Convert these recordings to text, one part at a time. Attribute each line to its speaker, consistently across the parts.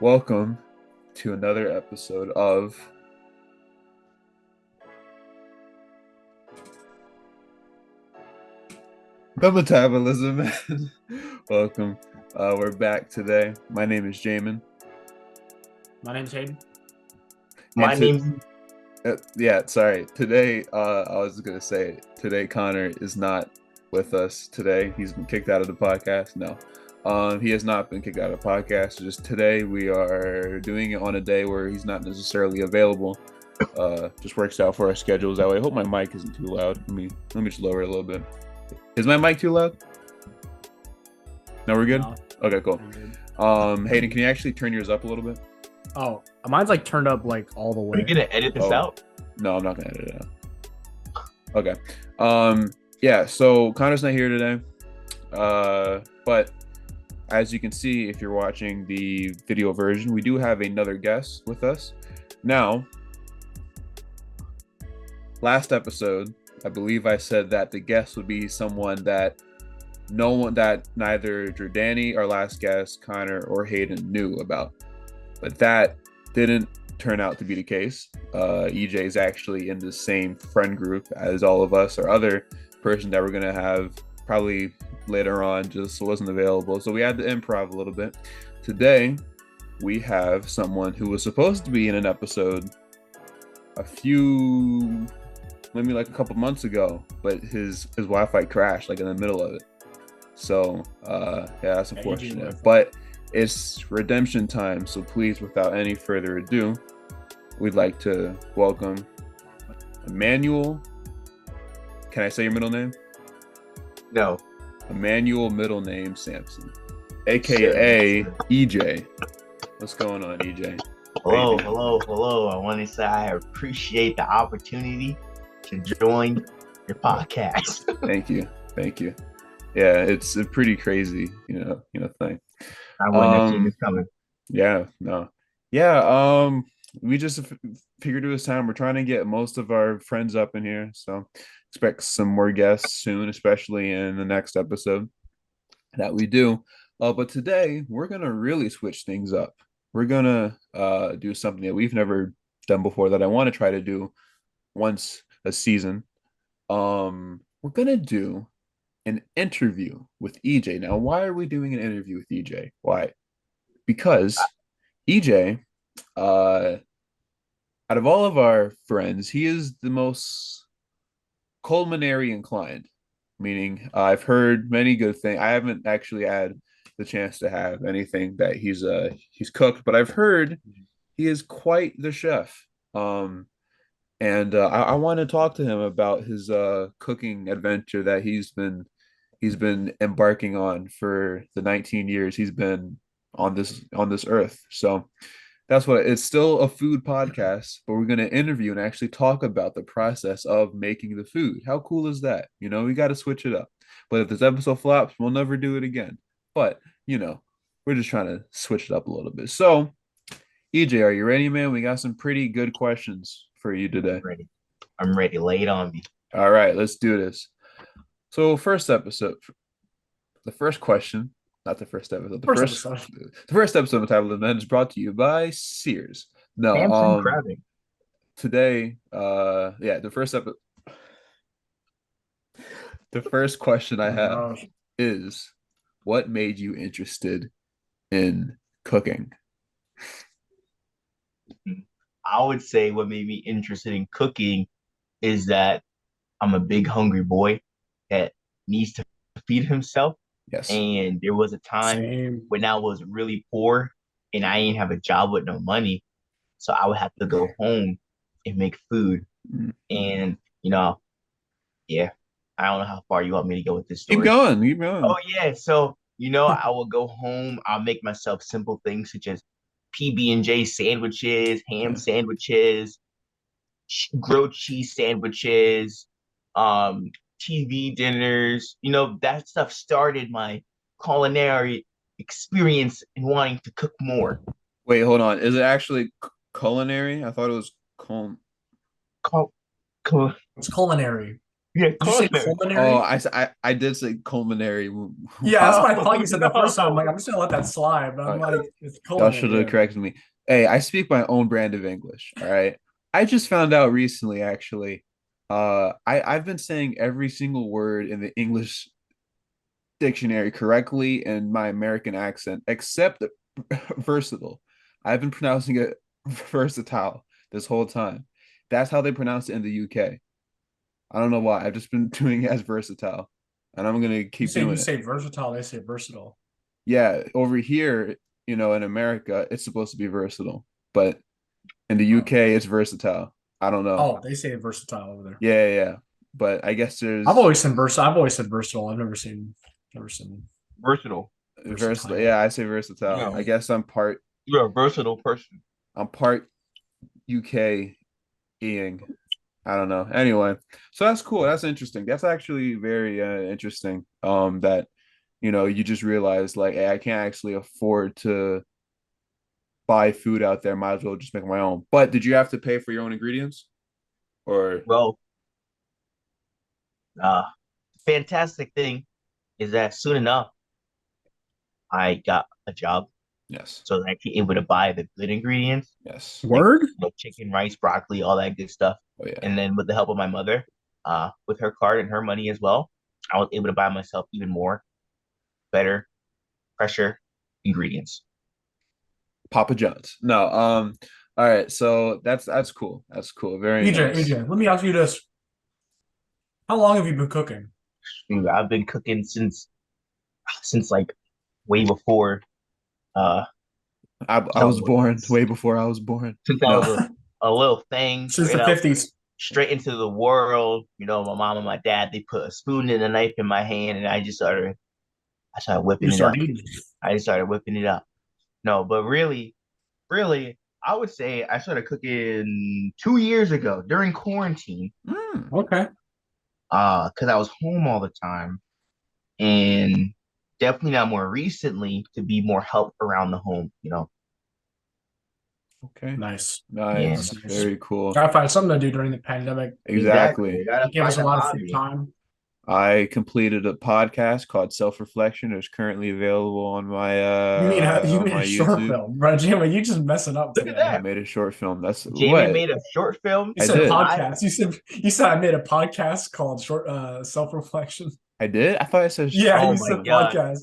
Speaker 1: Welcome to another episode of the Metabolism. Welcome. We're back today. My name is Jamin.
Speaker 2: My name's Hayden.
Speaker 1: My name's sorry. Today, I was gonna say today Connor is not with us today. He's been kicked out of the podcast. No. He has not been kicked out of the podcast. Just today we are doing it on a day where he's not necessarily available. Just works out for our schedules that way. I hope my mic isn't too loud. Let me just lower it a little bit. Is my mic too loud? No, we're good?
Speaker 2: No.
Speaker 1: Okay, cool. Hayden, can you actually turn yours up a little bit?
Speaker 2: Oh, mine's like turned up like all the way.
Speaker 3: Are you gonna edit this out?
Speaker 1: No, I'm not gonna edit it out. Okay. Yeah, so Connor's not here today. But as you can see, if you're watching the video version, we do have another guest with us. Now, last episode, I believe I said that the guest would be someone that neither Jordani, our last guest, Connor, or Hayden knew about. But that didn't turn out to be the case. EJ is actually in the same friend group as all of us. Our other person that we're going to have probably later on just wasn't available. So we had to improv a little bit. Today, we have someone who was supposed to be in an episode maybe like a couple months ago, but his Wi-Fi crashed like in the middle of it. So yeah, that's unfortunate. But it's redemption time, so please, without any further ado, we'd like to welcome Emmanuel. Can I say your middle name?
Speaker 3: No.
Speaker 1: Emmanuel, middle name Sampson, aka EJ. What's going on, EJ?
Speaker 3: Hello. I want to say I appreciate the opportunity to join your podcast.
Speaker 1: Thank you. Yeah, it's a pretty crazy, thing.
Speaker 3: I wouldn't have seen this coming.
Speaker 1: We just figured it was time. We're trying to get most of our friends up in here, so expect some more guests soon, especially in the next episode that we do. But today we're gonna really switch things up. We're gonna do something that we've never done before that I want to try to do once a season. We're gonna do an interview with EJ. Now, why are we doing an interview with EJ? Why? Because EJ, out of all of our friends, he is the most culinary inclined, meaning I've heard many good things. I haven't actually had the chance to have anything that he's cooked, but I've heard he is quite the chef. And I want to talk to him about his cooking adventure that he's been embarking on for the 19 years he's been on this earth. So that's what it's still a food podcast, but we're going to interview and actually talk about the process of making the food. How cool is that? We got to switch it up. But if this episode flops, we'll never do it again. But we're just trying to switch it up a little bit. So EJ, are you ready, man? We got some pretty good questions for you today.
Speaker 3: I'm ready. Lay it on me.
Speaker 1: All right, let's do this. So first episode, the first question, not the first episode, the first episode of Metabolism is brought to you by Sears. No, today, the first question I have is, what made you interested in cooking?
Speaker 3: I would say what made me interested in cooking is that I'm a big hungry boy that needs to feed himself.
Speaker 1: Yes.
Speaker 3: And there was a time when I was really poor and I didn't have a job with no money. So I would have to go home and make food.
Speaker 1: Mm-hmm.
Speaker 3: And, I don't know how far you want me to go with this story.
Speaker 1: Keep going.
Speaker 3: Oh, yeah. So, I will go home. I'll make myself simple things such as PB&J sandwiches, ham sandwiches, grilled cheese sandwiches, TV dinners. That stuff started my culinary experience in wanting to cook more.
Speaker 1: Wait, hold on. Is it actually culinary? I thought it was
Speaker 2: It's culinary.
Speaker 3: Yeah,
Speaker 2: Did you say
Speaker 3: culinary.
Speaker 1: Oh,
Speaker 2: culinary?
Speaker 1: I did say culinary.
Speaker 2: Yeah, that's
Speaker 1: Wow.
Speaker 2: what I thought you said the first time. I'm like,
Speaker 3: No.
Speaker 2: I'm just gonna let that slide, but I'm
Speaker 1: Uh,
Speaker 2: like, it's
Speaker 1: y'all should
Speaker 2: culinary.
Speaker 1: have
Speaker 2: Yeah.
Speaker 1: corrected me. Hey, I speak my own brand of English. All right. I just found out recently, actually. I've been saying every single word in the English dictionary correctly in my American accent, except versatile. I've been pronouncing it versatile this whole time. That's how they pronounce it in the UK. I don't know why. I've just been doing it as versatile, and I'm gonna keep
Speaker 2: You
Speaker 1: doing it.
Speaker 2: say versatile, they say versatile.
Speaker 1: Yeah, over here, in America, it's supposed to be versatile, but in the
Speaker 2: Oh,
Speaker 1: UK, it's versatile. I don't know.
Speaker 2: oh, they say versatile over there.
Speaker 1: Yeah, yeah, yeah. But I guess there's
Speaker 2: I've always said versatile. Never seen
Speaker 3: Versatile.
Speaker 1: versatile.
Speaker 2: versatile.
Speaker 1: Yeah, I say versatile.
Speaker 3: Yeah.
Speaker 1: I guess
Speaker 3: You're a versatile person.
Speaker 1: I'm part UK ing. I don't know. Anyway, so that's cool. That's interesting. That's actually very interesting. That you just realize like, hey, I can't actually afford to buy food out there. Might as well just make my own. But did you have to pay for your own ingredients? Or
Speaker 3: Well, uh, fantastic thing is that soon enough I got a job
Speaker 1: yes,
Speaker 3: so that I can able to buy the good ingredients
Speaker 1: yes.
Speaker 3: like
Speaker 2: Word?
Speaker 3: chicken, rice, broccoli, all that good stuff.
Speaker 1: Oh yeah.
Speaker 3: And then with the help of my mother, with her card and her money as well, I was able to buy myself even more better, fresher ingredients.
Speaker 1: Papa John's. No, all right, so that's cool. That's cool. Very nice.
Speaker 2: EJ, let me ask you this: how long have you been cooking?
Speaker 3: Dude, I've been cooking since like way before uh
Speaker 1: I
Speaker 3: so
Speaker 1: was born way before I was born.
Speaker 3: since I
Speaker 1: No.
Speaker 3: was a little thing
Speaker 2: Since the 50s.
Speaker 3: straight into the world. My mom and my dad, they put a spoon and a knife in my hand, and I started
Speaker 2: You
Speaker 3: whipping it up.
Speaker 2: started eating.
Speaker 3: I just started whipping it up. No, but really, I would say I started cooking 2 years ago during quarantine,
Speaker 1: Mm,
Speaker 2: Okay.
Speaker 3: because I was home all the time, and definitely not more recently to be more help around the home.
Speaker 1: okay.
Speaker 2: Nice.
Speaker 3: Yeah,
Speaker 1: Nice.
Speaker 2: That's nice.
Speaker 1: Very cool.
Speaker 2: Gotta find something to do during the pandemic.
Speaker 3: exactly.
Speaker 1: Exactly.
Speaker 3: You gotta
Speaker 2: It gave us
Speaker 3: find
Speaker 2: a
Speaker 3: a
Speaker 2: lot of free
Speaker 3: hobby.
Speaker 2: time.
Speaker 1: I completed a podcast called Self Reflection. It's currently available
Speaker 2: You
Speaker 1: on
Speaker 2: mean a
Speaker 1: my
Speaker 2: short
Speaker 1: YouTube.
Speaker 2: film, bro? Jimmy, you just messing up
Speaker 3: Look at
Speaker 2: today.
Speaker 1: I
Speaker 3: that.
Speaker 1: made a short film. That's
Speaker 3: Jamin
Speaker 1: what
Speaker 3: made a short film.
Speaker 2: You
Speaker 1: I
Speaker 2: said
Speaker 1: did.
Speaker 3: I
Speaker 2: podcast. You said I made a podcast called Short Self Reflection.
Speaker 1: I did. I thought I said
Speaker 2: Yeah,
Speaker 3: oh
Speaker 2: you
Speaker 3: my
Speaker 2: said
Speaker 1: short film.
Speaker 3: god.
Speaker 2: podcast.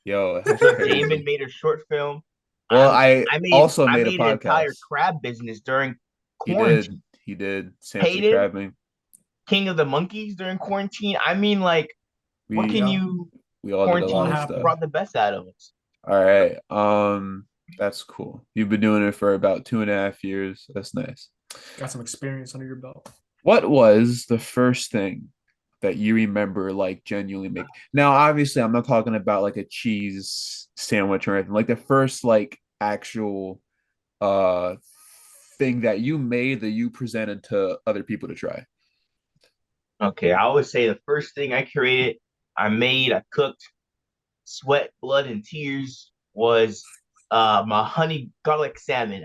Speaker 1: Yo, that's
Speaker 3: So Jamin
Speaker 1: crazy.
Speaker 3: made a short film.
Speaker 1: Well,
Speaker 3: I'm
Speaker 1: I
Speaker 3: I made
Speaker 1: also
Speaker 3: I
Speaker 1: made a
Speaker 3: made an entire
Speaker 1: podcast.
Speaker 3: crab business during
Speaker 1: He did.
Speaker 3: quarantine.
Speaker 1: He did. Samson
Speaker 3: Hayden,
Speaker 1: Crabbing.
Speaker 3: King of the Monkeys during quarantine. I mean, like, what can
Speaker 1: We
Speaker 2: Yeah,
Speaker 3: you
Speaker 1: we all did a
Speaker 2: a lot
Speaker 1: lot
Speaker 3: quarantine
Speaker 1: of
Speaker 2: happened.
Speaker 1: stuff.
Speaker 3: brought the best out of us.
Speaker 1: All right. That's cool. You've been doing it for about 2.5 years. That's nice.
Speaker 2: Got some experience under your belt.
Speaker 1: What was the first thing that you remember like genuinely make? Now, obviously, I'm not talking about like a cheese sandwich or anything. Like the first like actual uh thing that you made that you presented to other people to try.
Speaker 3: Okay, I would say the first thing I created, I cooked, sweat, blood, and tears was my honey garlic salmon.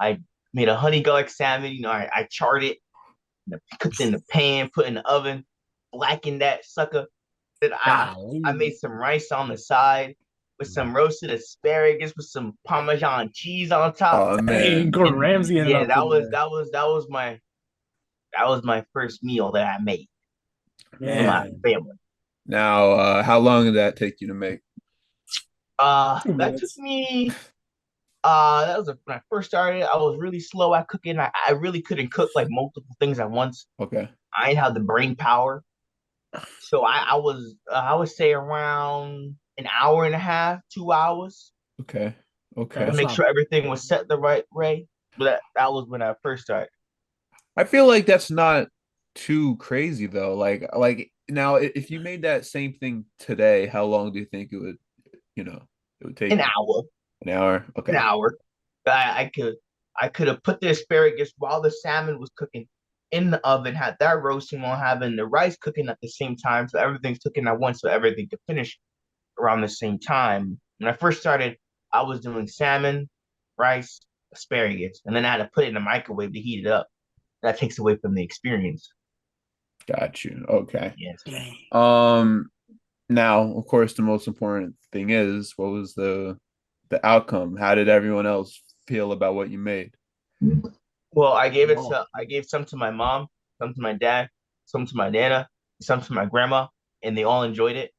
Speaker 3: I made a honey garlic salmon. I charred it, cooked in the pan, put in the oven, blackened that sucker. Then I
Speaker 2: Golly.
Speaker 3: made some rice on the side with some roasted asparagus with some Parmesan cheese on top.
Speaker 1: Oh
Speaker 2: Hey,
Speaker 1: man.
Speaker 2: Gordon
Speaker 3: And
Speaker 2: Ramsay ended
Speaker 3: yeah,
Speaker 2: up in there.
Speaker 3: that was my first meal that I made for my
Speaker 1: Man.
Speaker 2: Man,
Speaker 3: family.
Speaker 1: Now, how long did that take you to make?
Speaker 2: two
Speaker 3: That took
Speaker 2: minutes.
Speaker 3: me that was when I first started. I was really slow at cooking. I really couldn't cook like multiple things at once.
Speaker 1: Okay.
Speaker 3: I didn't have the brain power. So I would say around an hour and a half, 2 hours
Speaker 1: Okay.
Speaker 2: Okay,
Speaker 3: to
Speaker 1: Okay.
Speaker 2: that's
Speaker 3: make
Speaker 2: not.
Speaker 3: sure everything was set the right way. But that was when I first started.
Speaker 1: I feel like that's not too crazy though. Like now if you made that same thing today, how long do you think you know, it would
Speaker 3: An
Speaker 1: take you?
Speaker 3: hour,
Speaker 1: An hour?
Speaker 3: an
Speaker 1: Okay.
Speaker 3: hour. I could have put the asparagus while the salmon was cooking in the oven, had that roasting while having the rice cooking at the same time. So everything's cooking at once, so everything could finish around the same time. When I first started, I was doing salmon, rice, asparagus, and then I had to put it in the microwave to heat it up. That takes away from the experience.
Speaker 1: Got you. Okay.
Speaker 3: Yes.
Speaker 1: Um. Now, of course, the most important thing is what was the outcome? How did everyone else feel about what you made?
Speaker 3: Well,
Speaker 2: Oh,
Speaker 3: I gave some to my mom, some to my dad, some to my nana, some to my grandma, and they all enjoyed it.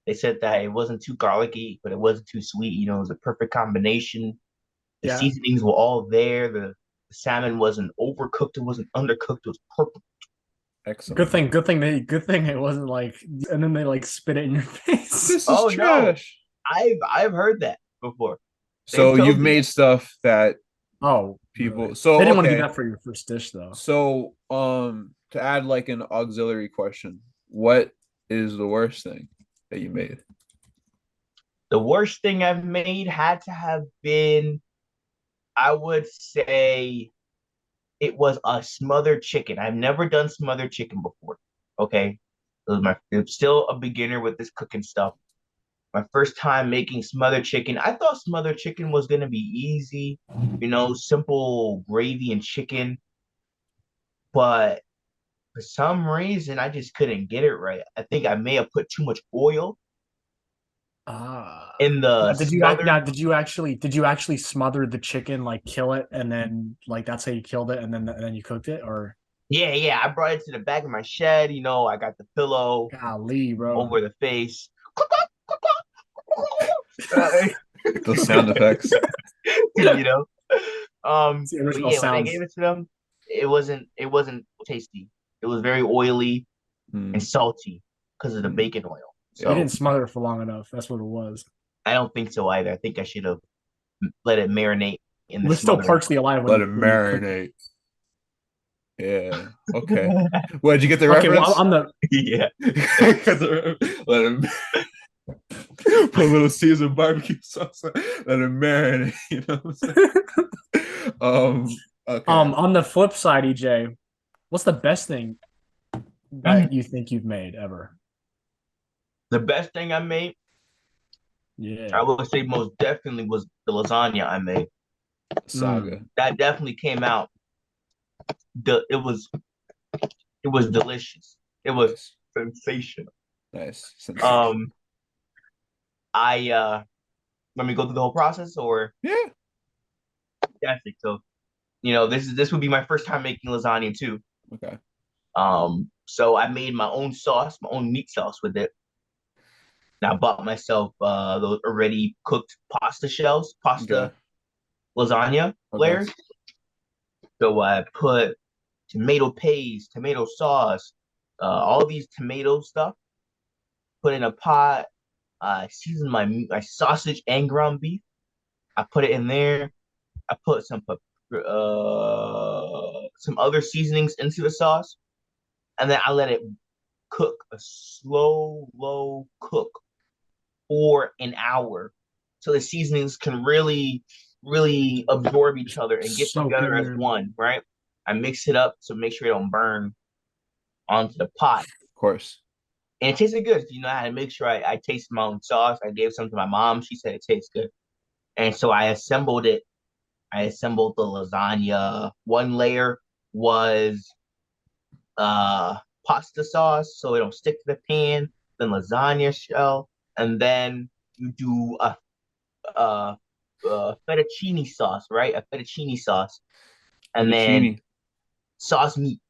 Speaker 3: They said that it wasn't too garlicky, but it wasn't too sweet. You know, it was a perfect combination. The
Speaker 2: yeah.
Speaker 3: seasonings were all there. The salmon wasn't overcooked. It wasn't undercooked. It was perfect.
Speaker 1: Excellent.
Speaker 2: Good thing it wasn't like, and then they like spit it in your face.
Speaker 1: This is
Speaker 3: Oh no,
Speaker 1: trash.
Speaker 3: I've heard that before. They've
Speaker 1: So you've
Speaker 3: told me
Speaker 1: made
Speaker 3: that.
Speaker 1: stuff that
Speaker 2: Oh, really?
Speaker 1: people.
Speaker 2: They
Speaker 1: So
Speaker 2: didn't want to do
Speaker 1: okay.
Speaker 2: that for your first dish, though.
Speaker 1: So to add like an auxiliary question, what is the worst thing that you made?
Speaker 3: The worst thing I've made had to have been, I would say, it was a smothered chicken. I've never done smothered chicken before. Okay, I'm still a beginner with this cooking stuff. My first time making smothered chicken. I thought smothered chicken was gonna be easy, you know, simple gravy and chicken. But for some reason, I just couldn't get it right. I think I may have put too much oil
Speaker 2: Ah.
Speaker 3: in the smothered.
Speaker 2: Did you actually smother the chicken, like kill it, and then like that's how you killed it, and then you cooked it, or
Speaker 3: Yeah, yeah. I brought it to the back of my shed. You know, I got the pillow
Speaker 2: golly, bro.
Speaker 3: over the face.
Speaker 1: Those sound effects.
Speaker 3: You know.
Speaker 2: It's the
Speaker 3: But
Speaker 2: original
Speaker 3: yeah, when I gave
Speaker 2: sounds.
Speaker 3: it to them, it wasn't tasty. It was very oily and
Speaker 1: Hmm.
Speaker 3: salty because of the
Speaker 1: Hmm.
Speaker 3: bacon oil.
Speaker 2: You
Speaker 1: Yeah.
Speaker 3: So
Speaker 2: didn't smother it for long enough. That's what it was.
Speaker 3: I don't think so either. I think I should have let it marinate in
Speaker 2: It
Speaker 3: the
Speaker 2: was still
Speaker 3: smothering
Speaker 2: partially alive
Speaker 1: Let it
Speaker 2: when you cooked it.
Speaker 1: marinate. Yeah. Okay. Where did you get the
Speaker 2: Okay, well,
Speaker 1: reference?
Speaker 2: on the
Speaker 3: yeah.
Speaker 1: Let him put a little seasoned barbecue sauce. Let it marinate. You know what I'm saying? Okay.
Speaker 2: on the flip side, EJ, what's the best thing
Speaker 3: Mhm.
Speaker 2: that you think you've made ever?
Speaker 3: The best thing I made, I
Speaker 2: Yeah.
Speaker 3: would say most definitely was the lasagna I made.
Speaker 1: Saga.
Speaker 2: Mm.
Speaker 3: That definitely came out. The it was delicious. It was
Speaker 1: Nice.
Speaker 3: sensational.
Speaker 1: Nice. Sensation.
Speaker 3: Um, I let me go through the whole process or
Speaker 1: Yeah.
Speaker 3: fantastic. So you know this would be my first time making lasagna too.
Speaker 1: Okay.
Speaker 3: So I made my own sauce, my own meat sauce with it. And I bought myself those already cooked pasta shells,
Speaker 1: Okay.
Speaker 3: pasta lasagna
Speaker 1: Okay.
Speaker 3: layers. So I put tomato paste, tomato sauce, all these tomato stuff. Put in a pot. I seasoned my sausage and ground beef. I put it in there. I put some other seasonings into the sauce, and then I let it cook a slow, low cook for an hour, so the seasonings can really absorb each other and get
Speaker 2: So
Speaker 3: together as
Speaker 2: good.
Speaker 3: one. Right? I mix it up to make sure it don't burn onto the pot.
Speaker 1: Of course.
Speaker 3: And it tasted good. You know, I had to make sure I tasted my own sauce. I gave some to my mom. She said it tastes good. And so I assembled it. I assembled the lasagna. One layer was uh pasta sauce so it don't stick to the pan, then lasagna shell, and then you do a fettuccine sauce, right? A fettuccine sauce, and then
Speaker 1: Fettuccine.
Speaker 3: sauce meat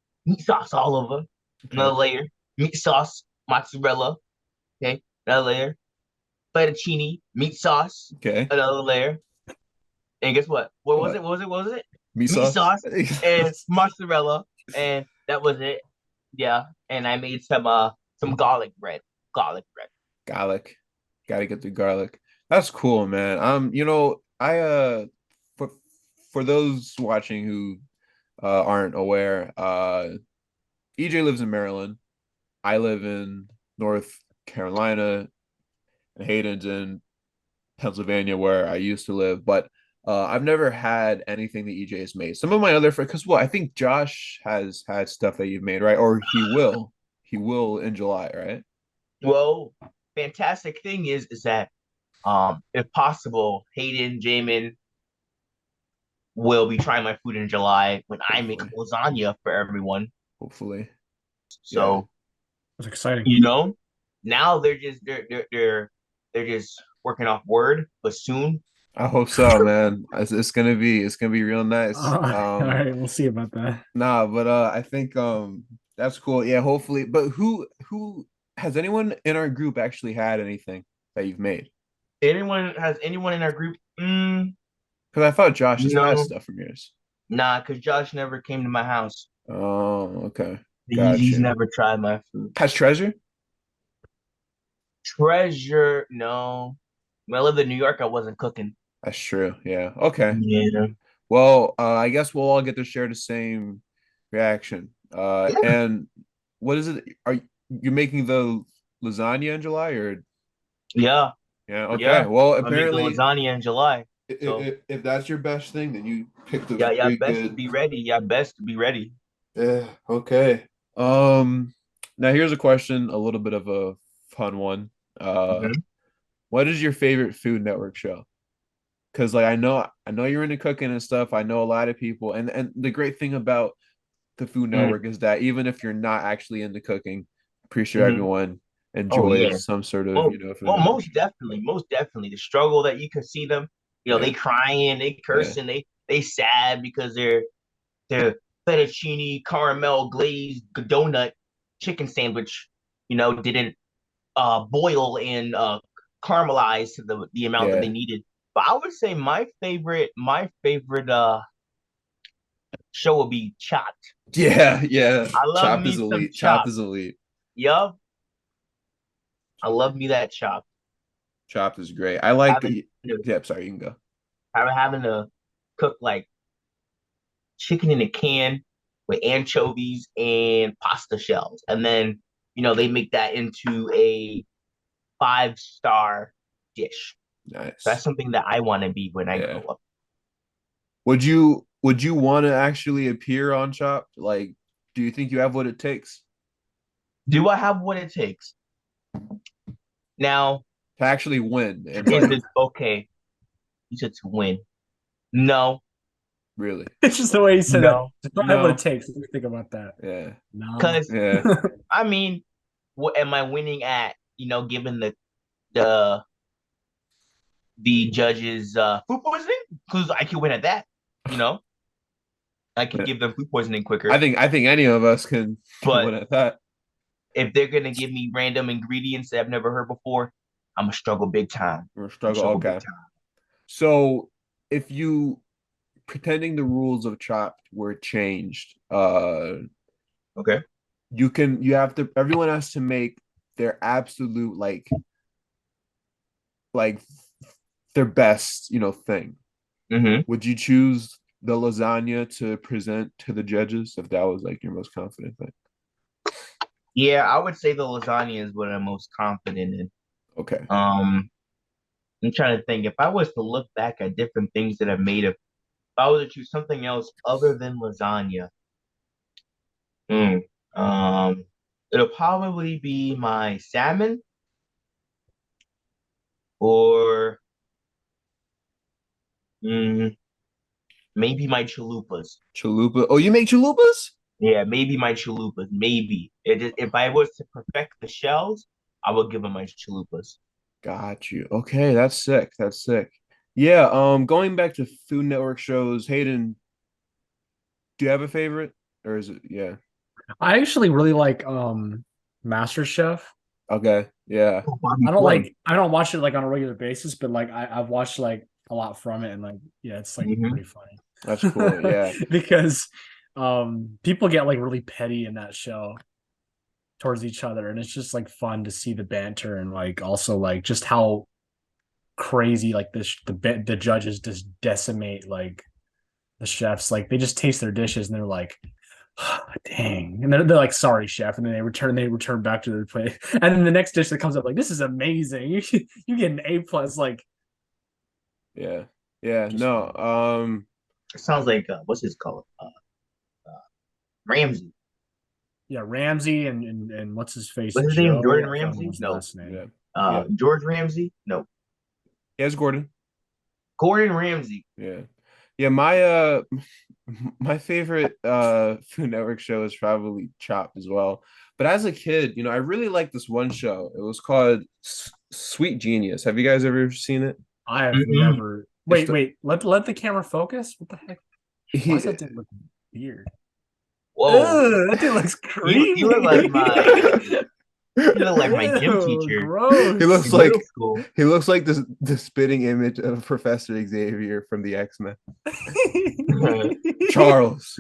Speaker 3: sauce all over.
Speaker 1: Okay.
Speaker 3: Another layer, meat sauce, mozzarella. Okay, another layer, fettuccine, meat sauce,
Speaker 1: Okay.
Speaker 3: another layer. And guess what? What was
Speaker 1: What?
Speaker 3: it? What was it? What was it?
Speaker 1: Meat
Speaker 3: Meat
Speaker 1: sauce?
Speaker 3: sauce and mozzarella, and that was it. Yeah, and I made some garlic bread. Garlic bread.
Speaker 1: Garlic. Gotta get the garlic. That's cool, man. I for for those watching who aren't aware, EJ lives in Maryland. I live in North Carolina, and Hayden's in Pennsylvania, where I used to live. But I've never had anything that EJ has made. Some of my other friends, because well, I think Josh has had stuff that you've made, right? Or he will. He will in July, right?
Speaker 3: Well, fantastic thing is that if possible, Hayden, Jamin will be trying my food in July when I make
Speaker 1: Hopefully.
Speaker 3: lasagna for everyone.
Speaker 1: Hopefully.
Speaker 3: So
Speaker 2: It's exciting.
Speaker 3: now they're just working off word, but soon.
Speaker 1: I hope so, man. It's gonna be real nice.
Speaker 2: All right, we'll see about that.
Speaker 1: Nah, but I think that's cool. Yeah, hopefully. But who has anyone in our group actually had anything that you've made?
Speaker 3: Anyone in our group?
Speaker 1: Because I thought Josh has had
Speaker 3: No,
Speaker 1: stuff from yours.
Speaker 3: nah, because Josh never came to my house.
Speaker 1: Oh, okay.
Speaker 3: He's
Speaker 1: Gotcha.
Speaker 3: never tried my food.
Speaker 1: Has Treasure?
Speaker 3: Treasure, no. When I lived in New York, I wasn't cooking.
Speaker 1: That's true. Yeah. Okay.
Speaker 3: Yeah.
Speaker 1: Well, I guess we'll all get to share the same reaction.
Speaker 3: Yeah.
Speaker 1: And what is it? Are you making the lasagna in July or?
Speaker 3: Yeah.
Speaker 1: Yeah. Okay.
Speaker 3: Yeah.
Speaker 1: Well,
Speaker 3: I'm making
Speaker 1: apparently,
Speaker 3: lasagna in July. So
Speaker 1: if that's your best thing, then you picked a
Speaker 3: yeah,
Speaker 1: very
Speaker 3: best to
Speaker 1: good.
Speaker 3: be ready. Yeah, best to be ready.
Speaker 1: Yeah. Okay. Um. Now here's a question, a little bit of a fun one. Uh,
Speaker 3: Mhm.
Speaker 1: what is your favorite Food Network show? Because like I know you're into cooking and stuff. I know a lot of people, and the great thing about the Food
Speaker 3: Mm,
Speaker 1: Network is that even if you're not actually into cooking, I'm pretty sure
Speaker 3: mhm.
Speaker 1: everyone
Speaker 3: Oh yeah.
Speaker 1: enjoys some sort of,
Speaker 3: Well,
Speaker 1: Food Network show.
Speaker 3: most definitely. The struggle that you can see them,
Speaker 1: Yeah,
Speaker 3: they crying, they
Speaker 1: yeah,
Speaker 3: cursing, they sad because their fettuccine caramel glazed donut chicken sandwich, didn't boil and caramelize to the amount that they
Speaker 1: yeah,
Speaker 3: needed. But I would say my favorite show would be Chopped.
Speaker 1: yeah, yeah.
Speaker 3: I love
Speaker 1: Chopped is
Speaker 3: me some
Speaker 1: elite. Chopped
Speaker 3: Chopped.
Speaker 1: is elite.
Speaker 3: Yup, I love me that Chopped.
Speaker 1: Chopped is great. I like.
Speaker 3: Having to
Speaker 1: Yeah, sorry, you can go.
Speaker 3: having to cook like chicken in a can with anchovies and pasta shells, and then they make that into a 5-star dish. So that's
Speaker 1: Nice.
Speaker 3: something that I want to be when I
Speaker 1: Yeah.
Speaker 3: grow up.
Speaker 1: Would you want to actually appear on Chopped? Like, do you think you have what it takes
Speaker 3: Do I have what it takes? Now,
Speaker 1: to actually win? And
Speaker 3: is
Speaker 1: like,
Speaker 3: it okay? You said to win. No,
Speaker 1: really?
Speaker 2: It's just the way he said that.
Speaker 3: no,
Speaker 2: Just don't have what it
Speaker 1: No.
Speaker 2: takes. Let me think about that.
Speaker 1: Yeah.
Speaker 2: No.
Speaker 3: because
Speaker 1: Yeah.
Speaker 3: I mean, what am I winning at? Given the the judges food poisoning, because I could win at that. You know, I could give them food poisoning
Speaker 1: I
Speaker 3: quicker.
Speaker 1: think I think any of us can
Speaker 3: But
Speaker 1: win at that.
Speaker 3: if they're gonna give me random ingredients that I've never heard before, I'm gonna struggle big time.
Speaker 1: Or
Speaker 3: I'm
Speaker 1: struggle.
Speaker 3: struggle big
Speaker 1: Okay.
Speaker 3: time.
Speaker 1: So if you pretending the rules of Chopped were changed,
Speaker 3: Okay.
Speaker 1: you have to everyone has to make their absolute like their best, thing.
Speaker 3: Mm-hmm.
Speaker 1: Would you choose the lasagna to present to the judges if that was like your most confident thing?
Speaker 3: Yeah, I would say the lasagna is what I'm most confident in.
Speaker 1: Okay.
Speaker 3: Um, I'm trying to think if I was to look back at different things that I've made, if I was to choose something else other than lasagna, mm, um, it'll probably be my salmon or mm, maybe my chalupas.
Speaker 1: Chalupa. Oh, you make chalupas?
Speaker 3: Yeah, maybe my chalupas. Maybe if I was to perfect the shells, I would give them my chalupas.
Speaker 1: Got you. Okay, that's sick. That's sick. Yeah, going back to Food Network shows, Hayden, do you have a favorite? Or is it yeah.
Speaker 2: I actually really like Master Chef.
Speaker 1: Okay. Yeah.
Speaker 3: Oh, Bobby Flay.
Speaker 2: I don't watch it like on a regular basis, but like I've watched like a lot from it and like yeah, it's like
Speaker 3: Hmm.
Speaker 2: pretty funny.
Speaker 1: That's cool. Yeah.
Speaker 2: Because people get like really petty in that show towards each other and it's just like fun to see the banter and like also like just how crazy like the judges just decimate like the chefs like they just taste their dishes and they're like dang and they're like sorry chef and then they return back to their plate and then the next dish that comes up like this is amazing you get an A plus like
Speaker 1: Yeah. Yeah.
Speaker 2: just
Speaker 1: No.
Speaker 2: funny.
Speaker 3: It sounds like what's his called? Ramsey.
Speaker 2: Yeah, Ramsey and what's his face
Speaker 3: What's his name?
Speaker 2: Joe
Speaker 3: Jordan
Speaker 2: I can't remember
Speaker 3: Ramsey?
Speaker 2: his
Speaker 3: No.
Speaker 2: last name.
Speaker 1: Yeah. Yeah.
Speaker 3: George Ramsey? No.
Speaker 1: Yes, Gordon.
Speaker 3: Gordon Ramsay.
Speaker 1: Yeah. Yeah, my favorite Food Network show is probably Chopped as well. But as a kid, I really liked this one show. It was called Sweet Genius. Have you guys ever seen it?
Speaker 2: I have
Speaker 3: Mm-mm.
Speaker 2: never.
Speaker 1: It's
Speaker 2: Wait, wait. Let the camera focus. What the heck? Why is
Speaker 1: he,
Speaker 2: that dude look weird?
Speaker 3: Whoa,
Speaker 2: Ugh, that dude looks
Speaker 3: you look like
Speaker 2: creepy.
Speaker 3: you look like my gym
Speaker 2: Ew,
Speaker 3: teacher
Speaker 1: he looks
Speaker 2: gross.
Speaker 3: in middle
Speaker 1: like
Speaker 3: school.
Speaker 1: he looks like the spitting image of Professor Xavier from the X-Men. Charles.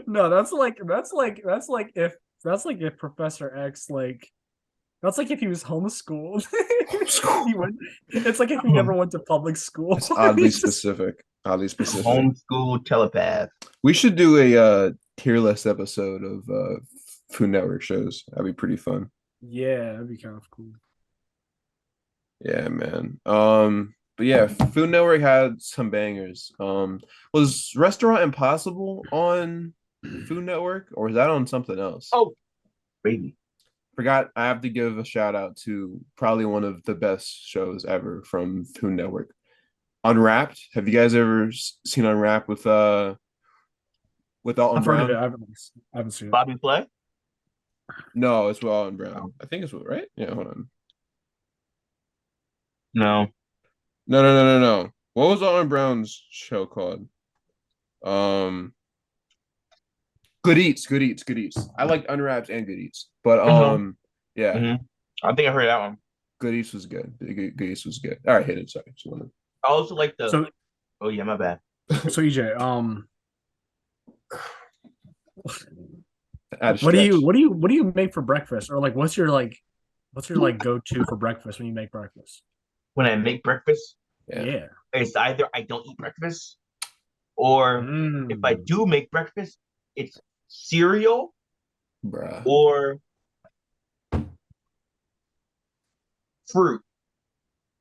Speaker 2: No, that's like if Professor X that's like if he was homeschooled.
Speaker 1: Homeschool.
Speaker 2: he went it's like if he never went to public school.
Speaker 1: It's oddly
Speaker 2: He's just
Speaker 1: specific. Oddly specific.
Speaker 3: Homeschool telepath.
Speaker 1: We should do a tier list episode of Food Network shows. That'd be pretty fun.
Speaker 2: yeah, that'd be kind of cool.
Speaker 1: Yeah, man. But yeah, Food Network had some bangers. Was Restaurant Impossible on Food Network or was that on something else?
Speaker 3: Oh, baby.
Speaker 1: Forgot. I have to give a shout out to probably one of the best shows ever from Food Network. Unwrapped. Have you guys ever seen Unwrapped with Alton
Speaker 2: I've heard of it.
Speaker 1: Brown?
Speaker 2: I haven't seen it.
Speaker 3: Bobby Flay?
Speaker 1: No, it's with Alton Brown. I think it's with right. Yeah, hold on.
Speaker 3: No.
Speaker 1: No. What was Alton Brown's show called? Um, Good Eats, Good Eats, Good Eats. I liked Unwrapped and Good Eats, but
Speaker 3: Mm-hmm.
Speaker 1: yeah,
Speaker 3: Mm-hmm. I think I heard that one.
Speaker 1: Good Eats was good. Good Eats was good. All right, hit it. Sorry, just wanna
Speaker 3: I also like the.
Speaker 2: So
Speaker 3: Oh yeah, my bad.
Speaker 2: so EJ,
Speaker 1: add a
Speaker 2: what do
Speaker 1: stretch.
Speaker 2: you what do you what do you make for breakfast? Or what's your go-to for breakfast when you make breakfast?
Speaker 3: When I make breakfast,
Speaker 1: Yeah,
Speaker 2: Yeah.
Speaker 3: it's either I don't eat breakfast, or if I
Speaker 2: Mm.
Speaker 3: do make breakfast, it's cereal
Speaker 1: bruh.
Speaker 3: or fruit.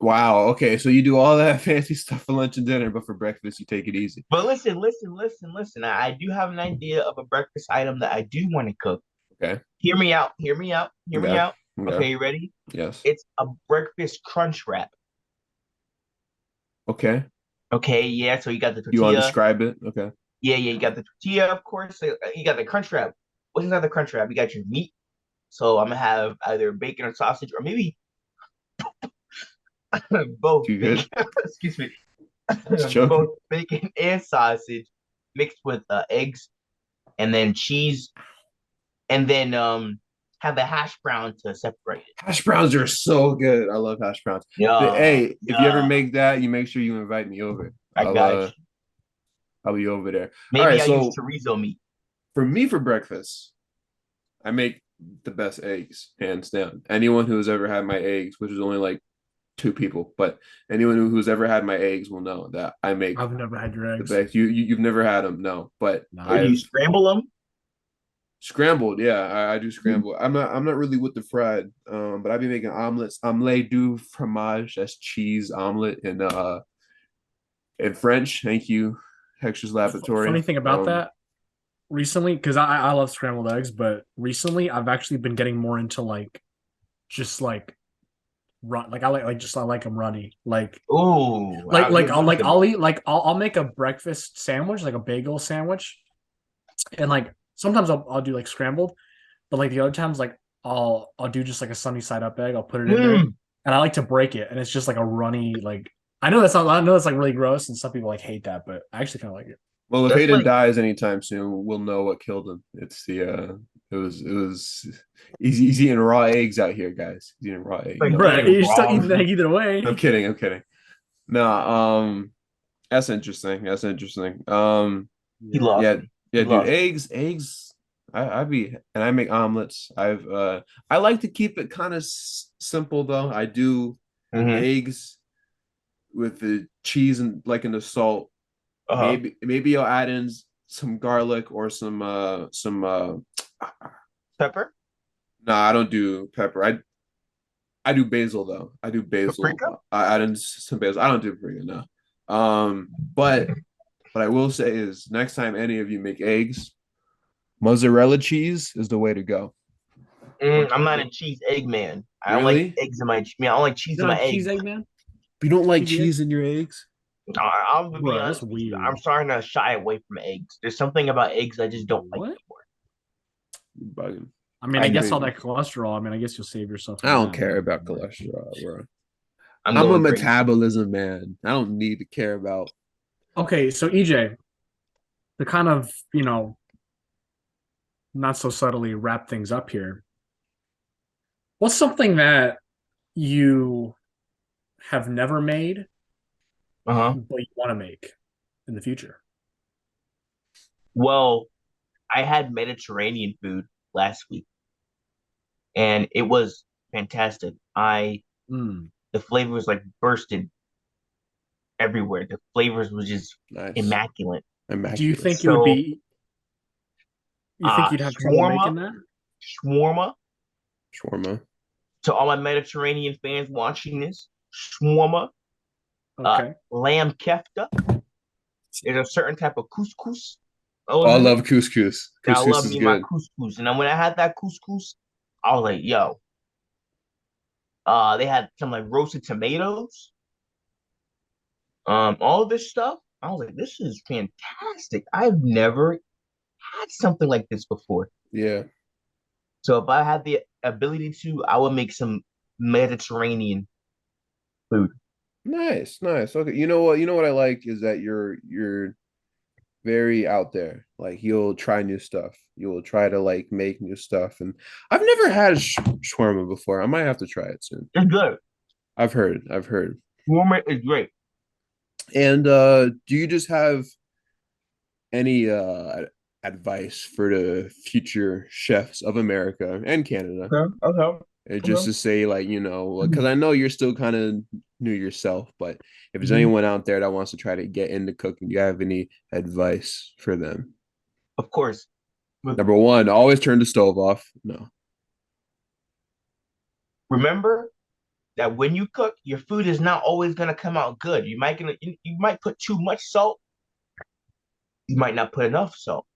Speaker 1: Wow. Okay, so you do all that fancy stuff for lunch and dinner, but for breakfast you take it easy.
Speaker 3: But listen. I do have an idea of a breakfast item that I do want to cook.
Speaker 1: Okay.
Speaker 3: Hear me out. Hear me out. Hear me
Speaker 1: Okay.
Speaker 3: out.
Speaker 1: Okay.
Speaker 3: Okay, you ready?
Speaker 1: Yes.
Speaker 3: It's a breakfast crunch wrap.
Speaker 1: Okay.
Speaker 3: Okay, yeah. So you got the
Speaker 1: Do you want to
Speaker 3: tortilla.
Speaker 1: describe it? Okay.
Speaker 3: Yeah, you got the tortilla, of course. You got the crunch wrap. What's inside the crunch wrap? You got your meat. So I'm gonna have either bacon or sausage, or maybe both
Speaker 1: You
Speaker 3: bacon.
Speaker 1: good?
Speaker 3: Excuse me,
Speaker 1: Just joking.
Speaker 3: both bacon and sausage mixed with eggs, and then cheese, and then have the hash brown to separate it.
Speaker 1: Hash browns are so good. I love hash browns. But
Speaker 3: Yeah,
Speaker 1: hey, if you ever
Speaker 3: yeah.
Speaker 1: make that, you make sure you invite me over.
Speaker 3: I
Speaker 1: I'll
Speaker 3: got you.
Speaker 1: I'll be over there. All
Speaker 3: Maybe
Speaker 1: right,
Speaker 3: I use
Speaker 1: so
Speaker 3: chorizo meat.
Speaker 1: for me for breakfast, I make the best eggs, hands down. Anyone who's ever had my eggs, which is only like two people, but anyone who's ever had my eggs will know that I make
Speaker 2: I've never had your
Speaker 1: the
Speaker 2: eggs.
Speaker 1: best. You've never had them, no, but
Speaker 2: No.
Speaker 3: Or do you
Speaker 1: I've
Speaker 3: scramble them?
Speaker 1: scrambled. Yeah, I do scramble. I'm not really with the fried, but I've been making omelets, omelette du fromage. That's cheese omelet in French. Thank you, Hexter's
Speaker 2: Funny
Speaker 1: Laboratory.
Speaker 2: thing about that, recently, because I love scrambled eggs, but recently I've actually been getting more into just like run like I like them runny.
Speaker 3: Oh, I would love them.
Speaker 2: I'll make a breakfast sandwich, like a bagel sandwich, and like sometimes I'll do like scrambled, but like the other times like I'll do just like a sunny side up egg. I'll put it in there,
Speaker 3: Mm.
Speaker 2: and I like to break it, and it's just like a runny like. I know that's like really gross, and some people like hate that, but I actually kind of like it.
Speaker 1: Well, if
Speaker 3: That's
Speaker 1: Hayden
Speaker 3: like
Speaker 1: dies anytime soon, we'll know what killed him. It's the he's eating raw eggs out here, guys. He's eating raw eggs.
Speaker 3: Like
Speaker 1: No,
Speaker 2: Right,
Speaker 3: eating
Speaker 2: you're still
Speaker 3: raw
Speaker 2: eating
Speaker 3: meat.
Speaker 2: egg either
Speaker 1: I'm
Speaker 2: way.
Speaker 1: kidding. I'm kidding. No, that's interesting. That's interesting.
Speaker 3: He lost
Speaker 1: Yeah,
Speaker 3: me.
Speaker 1: yeah,
Speaker 3: He
Speaker 1: dude.
Speaker 3: lost me.
Speaker 1: Eggs. I make omelets. I like to keep it kind of simple though. I do
Speaker 3: Mm-hmm.
Speaker 1: eggs with the cheese and like in the salt.
Speaker 3: Uh-huh.
Speaker 1: Maybe I'll add in some garlic or some
Speaker 3: Pepper?
Speaker 1: no, I don't do pepper. I do basil though. I do basil.
Speaker 3: Paprika?
Speaker 1: I add in some basil. I don't do paprika, no. But what I will say is next time any of you make eggs, mozzarella cheese is the way to go.
Speaker 3: I'm not a cheese egg man. I don't like
Speaker 1: Really?
Speaker 3: eggs in my. I don't like cheese in
Speaker 2: Not
Speaker 3: my
Speaker 2: a cheese
Speaker 3: eggs.
Speaker 2: egg, man.
Speaker 1: You don't like
Speaker 2: PBA?
Speaker 1: cheese in your eggs?
Speaker 3: I'm gonna be
Speaker 2: Bro, that's
Speaker 3: honest with you. I'm
Speaker 2: weird.
Speaker 3: starting to shy away from eggs. There's something about eggs I just don't like
Speaker 2: What?
Speaker 3: anymore.
Speaker 1: You're bugging.
Speaker 2: I mean, I
Speaker 3: I
Speaker 2: guess
Speaker 3: do.
Speaker 2: all that cholesterol. I mean, I guess you'll save yourself
Speaker 1: I
Speaker 2: from
Speaker 1: don't
Speaker 2: that.
Speaker 1: care about cholesterol, bro.
Speaker 3: I'm
Speaker 1: I'm a
Speaker 3: going crazy.
Speaker 1: metabolism man. I don't need to care about.
Speaker 2: Okay, so EJ, to kind of, not so subtly wrap things up here, what's something that you have never made,
Speaker 3: Uh-huh.
Speaker 2: but you want to make in the future?
Speaker 3: Well, I had Mediterranean food last week, and it was fantastic.
Speaker 2: Mm.
Speaker 3: The flavors like bursted everywhere. The flavors was just
Speaker 1: Nice.
Speaker 3: immaculate.
Speaker 2: Do you
Speaker 1: Immaculate.
Speaker 2: think it would
Speaker 3: So,
Speaker 2: be, you think you'd have trouble
Speaker 3: shawarma,
Speaker 2: making that?
Speaker 3: shawarma.
Speaker 1: Shawarma.
Speaker 3: To all my Mediterranean fans watching this, shawarma,
Speaker 2: Okay.
Speaker 3: lamb kefta. There's a certain type of couscous.
Speaker 1: Oh,
Speaker 3: Oh,
Speaker 1: I
Speaker 3: in
Speaker 1: love
Speaker 3: it.
Speaker 1: couscous.
Speaker 3: And I
Speaker 1: Couscous
Speaker 3: love
Speaker 1: is
Speaker 3: me my
Speaker 1: good.
Speaker 3: couscous. And then when I had that couscous, I was like, yo, they had some like roasted tomatoes, all of this stuff. I was like, this is fantastic. I've never had something like this before.
Speaker 1: Yeah.
Speaker 3: So if I had the ability to, I would make some Mediterranean food.
Speaker 1: Nice, nice. Okay. You know what? You know what I like is that you're very out there. Like you'll try new stuff. You'll try to like make new stuff. And I've never had shawarma before. I might have to try it soon.
Speaker 3: It's good.
Speaker 1: I've heard. I've heard.
Speaker 3: Shawarma is great.
Speaker 1: And do you just have any advice for the future chefs of America and Canada?
Speaker 3: Okay. Okay.
Speaker 1: And just
Speaker 3: Okay.
Speaker 1: to say, like, because I know you're still kind of new yourself, but if there's
Speaker 3: Mhm.
Speaker 1: anyone out there that wants to try to get into cooking, do you have any advice for them?
Speaker 3: Of course. But
Speaker 1: Number one, always turn the stove off. No.
Speaker 3: remember that when you cook, your food is not always gonna come out good. You might put too much salt. You might not put enough salt.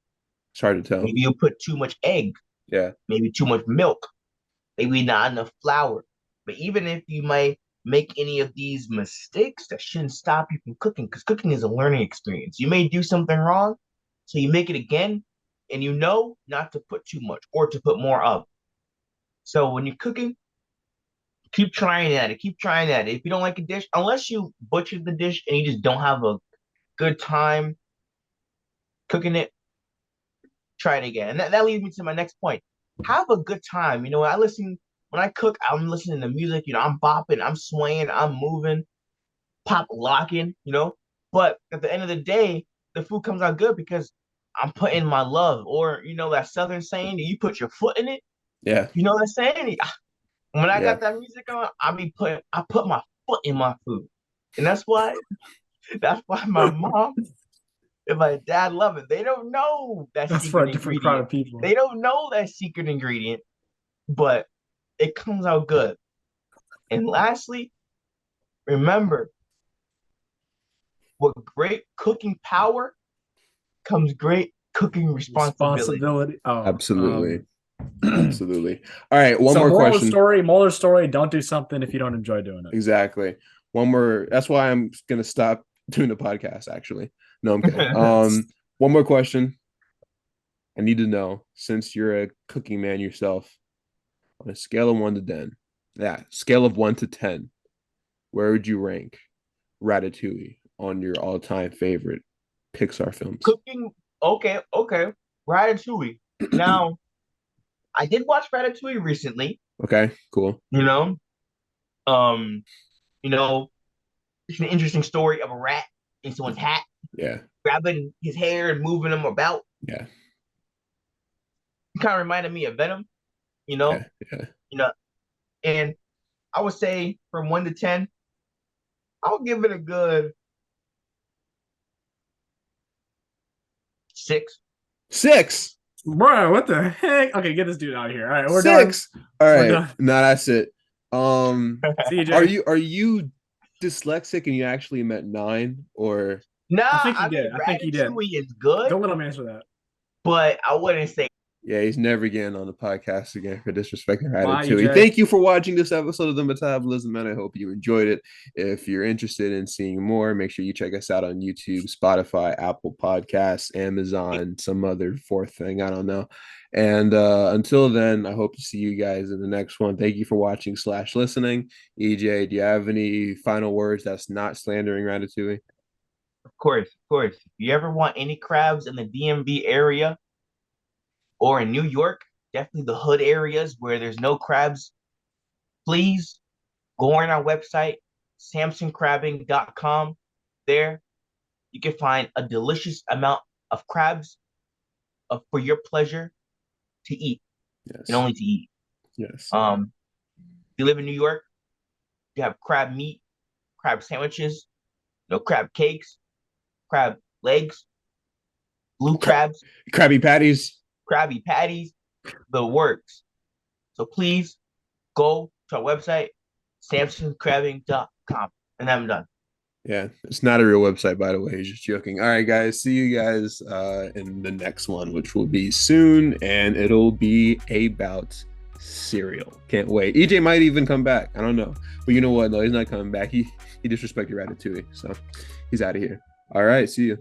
Speaker 1: It's hard to tell.
Speaker 3: Maybe you put too much egg.
Speaker 1: Yeah.
Speaker 3: Maybe too much milk. Maybe not enough flour. But even if you might make any of these mistakes, that shouldn't stop you from cooking because cooking is a learning experience. You may do something wrong, so you make it again, and you know not to put too much or to put more of. So when you're cooking, keep trying at it. Keep trying at it. If you don't like a dish, unless you butchered the dish and you just don't have a good time cooking it, try it again. And that leads me to my next point. Have a good time. When I cook, I'm listening to music, I'm bopping, I'm swaying, I'm moving, pop locking, But at the end of the day, the food comes out good because I'm putting my love, or that southern saying, you put your foot in it.
Speaker 1: Yeah.
Speaker 3: You know that saying? When I
Speaker 1: Yeah.
Speaker 3: got that music on, I put my foot in my food. And that's why my mom and my dad love it. They don't know that
Speaker 2: That's for
Speaker 3: secret
Speaker 2: a different crowd
Speaker 3: ingredient.
Speaker 2: of people.
Speaker 3: They don't know that secret ingredient, but it comes out good. And lastly, remember, with great cooking power comes great cooking responsibility.
Speaker 2: Responsibility. Oh,
Speaker 1: Absolutely. Absolutely. All right. One
Speaker 2: so
Speaker 1: more question.
Speaker 2: moral of the story, don't do something if you don't enjoy doing it.
Speaker 1: Exactly. One more. That's why I'm gonna stop doing the podcast, actually. No, I'm kidding. One more question. I need to know, since you're a cooking man yourself, on a scale of 1 to 10, yeah, scale of 1 to 10, where would you rank Ratatouille on your all-time favorite Pixar films?
Speaker 3: Cooking, okay, okay. Ratatouille. Now, I did watch Ratatouille recently,
Speaker 1: Okay, cool.
Speaker 3: you know. Um, you know, it's an interesting story of a rat in someone's hat,
Speaker 1: Yeah,
Speaker 3: grabbing his hair and moving him about.
Speaker 1: yeah,
Speaker 3: It kind of reminded me of Venom, you
Speaker 1: yeah,
Speaker 3: know,
Speaker 1: yeah.
Speaker 3: you know. And I would say from 1 to 10, I'll give it a good 6.
Speaker 1: 6,
Speaker 2: Bro, what the heck? Okay, get this dude out of here. All right, we're done.
Speaker 1: 6. All
Speaker 2: We're
Speaker 1: right,
Speaker 2: done.
Speaker 1: no, that's it. Are
Speaker 2: CJ.
Speaker 1: you dyslexic and you actually meant 9 or?
Speaker 3: Nah,
Speaker 2: I think he
Speaker 3: I
Speaker 2: did.
Speaker 3: mean
Speaker 2: I think he did.
Speaker 3: Ratatouille is good,
Speaker 2: Don't let him answer that.
Speaker 3: but I wouldn't say
Speaker 1: Yeah, he's never getting on the podcast again for disrespecting
Speaker 2: Bye,
Speaker 1: Ratatouille.
Speaker 2: EJ.
Speaker 1: Thank you for watching this episode of the Metabolism, and I hope you enjoyed it. If you're interested in seeing more, make sure you check us out on YouTube, Spotify, Apple Podcasts, Amazon, some other fourth thing, I don't know. And until then, I hope to see you guys in the next one. Thank you for watching / listening. EJ, do you have any final words that's not slandering Ratatouille?
Speaker 3: Of course, of course. If you ever want any crabs in the DMV area or in New York, definitely the hood areas where there's no crabs, please go on our website, samsoncrabbing.com. There, you can find a delicious amount of crabs for your pleasure to eat and
Speaker 1: Yes.
Speaker 3: only to eat.
Speaker 1: Yes.
Speaker 3: If you live in New York, you have crab meat, crab sandwiches, crab cakes, crab legs, blue crabs,
Speaker 1: Krabby Patties.
Speaker 3: Krabby Patties, the works. So please go to our website, samsoncrabbing.com. And I'm done.
Speaker 1: Yeah, it's not a real website, by the way. He's just joking. All right, guys. See you guys in the next one, which will be soon, and it'll be about cereal. Can't wait. EJ might even come back. I don't know, but you know what? No, he's not coming back. He disrespected Ratatouille, so he's out of here. All right, see you.